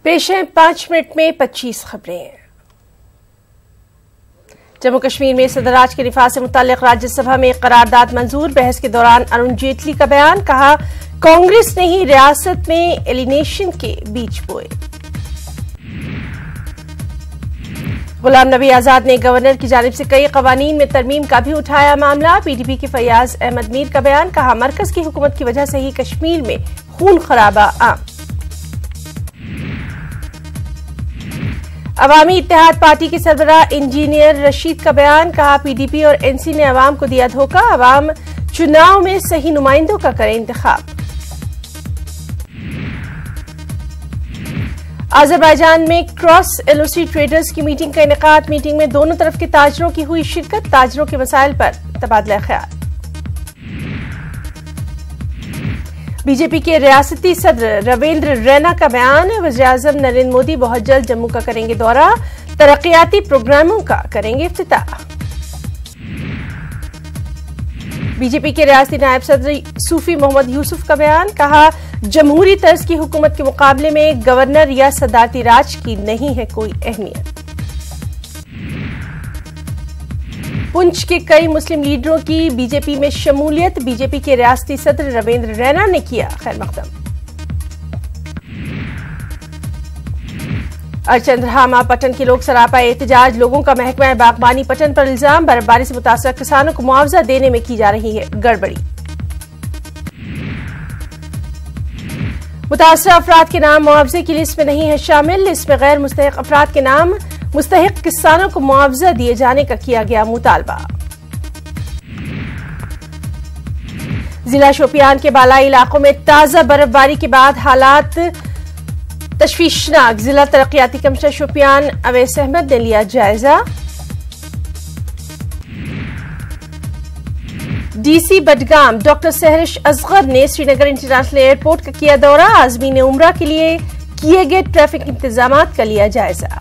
पेश है 5 मिनट में 25 खबरें। जम्मू कश्मीर में सदराज के रिफा से मुताल्लिक राज्यसभा में करारदाद मंजूर। बहस के दौरान अरुण जेटली का बयान, कहा कांग्रेस ने ही रियासत में एलिनेशन के बीज बोए। गुलाम नबी आजाद ने गवर्नर की जानिब से कई कवानीन में तरमीम का भी उठाया मामला। पीडीपी के फैयाज अहमद मीर का बयान, कहा मरकज की हुकूमत की वजह से ही कश्मीर में खून खराबा आम। अवामी इत्तेहाद पार्टी के सरबराह इंजीनियर रशीद का बयान, कहा पीडीपी और एनसी ने अवाम को दिया धोखा। अवाम चुनाव में सही नुमाइंदों का करें इंतखाब। अजरबैजान में क्रॉस एलओसी ट्रेडर्स की मीटिंग का इनेकाद। मीटिंग में दोनों तरफ के ताजरों की हुई शिरकत। ताजरों के मसाइल पर तबादला ख्याल। बीजेपी के रियासती सदर रविंद्र रैना का बयान, वज़ीर-ए-आज़म नरेंद्र मोदी बहुत जल्द जम्मू का करेंगे दौरा। तरक्याती प्रोग्रामों का करेंगे इफ्तिताह। बीजेपी के रियासती नायब सदर सूफी मोहम्मद यूसुफ का बयान, कहा जमहूरी तर्ज की हुकूमत के मुकाबले में गवर्नर या सदारती राज की नहीं है कोई अहमियत। पुंछ के कई मुस्लिम लीडरों की बीजेपी में शमूलियत। बीजेपी के रियासती सदर रविंद्र रैना ने किया खैर मकदम। चंद्रहामा पटन के लोग सरापा एहतजाज। लोगों का महकमा बागबानी पटन पर इल्जाम, बर्फबारी से मुतासर किसानों को मुआवजा देने में की जा रही है गड़बड़ी। मुतासर अफराद के नाम मुआवजे की लिस्ट में नहीं है शामिल। लिस्ट में गैर मुस्तहिक अफराद के नाम। मुस्तहिक किसानों को मुआवजा दिए जाने का किया गया मुतालबा। जिला शोपियान के बालाई इलाकों में ताजा बर्फबारी के बाद हालात तशवीशनाक। जिला तरक्याती कमिश्नर शोपियान अवैस अहमद ने लिया जायजा। डीसी बडगाम डॉक्टर सहरिश असगर ने श्रीनगर इंटरनेशनल एयरपोर्ट का किया दौरा। आज़मीन उम्रा के लिए किए गए ट्रैफिक इंतजामात का लिया जायजा।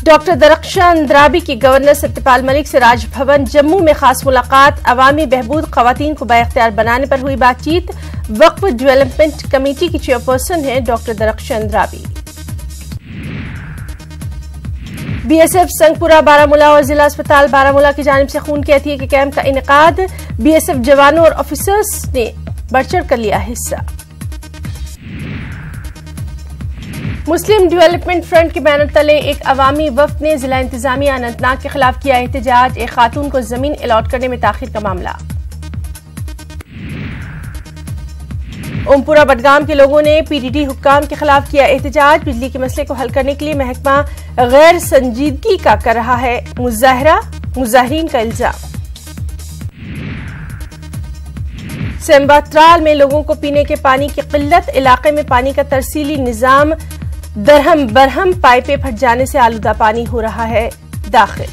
डॉक्टर दरख्शान अंद्राबी की गवर्नर सत्यपाल मलिक से राजभवन जम्मू में खास मुलाकात। अवामी बहबूद खवातीन को बाइख्तियार बनाने पर हुई बातचीत। वक्फ डेवलपमेंट कमेटी की चेयरपर्सन है डॉक्टर दरख्शान अंद्राबी। बीएसएफ संगपुरा बारामूला और जिला अस्पताल बारामूला की जानिब से खून के अतिये के कैंप का इनेकाद। बीएसएफ जवानों और ऑफिसर्स ने बढ़ चढ़ कर लिया हिस्सा। मुस्लिम डेवलपमेंट फ्रंट के बैनर तले एक अवामी वफ्द ने जिला इंतजामिया अनंतनाग के खिलाफ किया एहतजाज। एक खातून को जमीन अलॉट करने में ताखिर का मामला। ओमपुरा बडगाम के लोगों ने पीडीडी हुक्काम के खिलाफ किया एहतजाज। बिजली के मसले को हल करने के लिए महकमा गैर संजीदगी का कर रहा है मुजाहरा। मुजाहिरीन का इल्जाम। सेम्बात्राल में लोगों को पीने के पानी की किल्लत। इलाके में पानी का तरसीली निजाम दरहम बरहम। पाइपें फट जाने से आलूदा पानी हो रहा है दाखिल।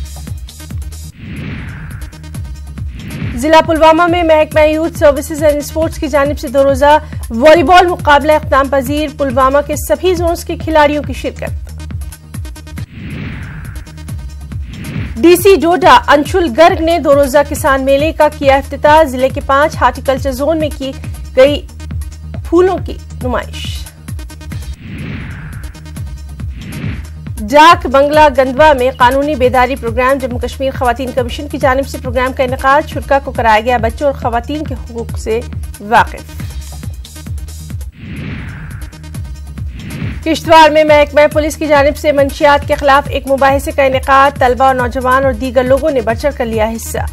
जिला पुलवामा में महकमा यूथ सर्विसेज एंड स्पोर्ट्स की जानिब से 2 रोजा वॉलीबॉल मुकाबला इख्तिताम पजीर। पुलवामा के सभी जोन्स के खिलाड़ियों की शिरकत। डीसी डोडा अंशुल गर्ग ने 2 रोजा किसान मेले का किया इफ्तिताह। जिले के 5 हार्टिकल्चर जोन में की गई फूलों की नुमाइश। डाक बंगला गंदवा में कानूनी बेदारी प्रोग्राम। जम्मू कश्मीर खवातीन कमीशन की जानिब से प्रोग्राम का इनेकाद। शुरा को कराया गया बच्चों और खवातीन के हुकूक से वाकिफ। किश्तवाड़ में महकमा पुलिस की जानिब से मंशियात के खिलाफ एक मुबाहिसे का इनेकाद। तलबा और नौजवान और दीगर लोगों ने बढ़ चढ़ कर लिया हिस्सा।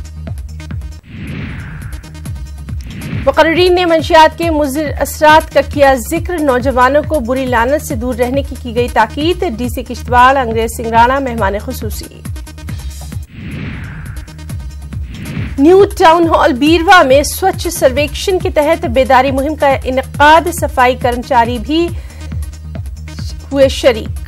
मुकर्रीरीन ने मंशियात के मुज़िर असरात का किया जिक्र। नौजवानों को बुरी लानत से दूर रहने की गई ताकीद। डीसी किश्तवाड़ अंग्रेज सिंह राणा मेहमान खुसूसी। न्यू टाउन हॉल बीरवा में स्वच्छ सर्वेक्षण के तहत बेदारी मुहिम का इनेकाद। सफाई कर्मचारी भी हुए शरीक।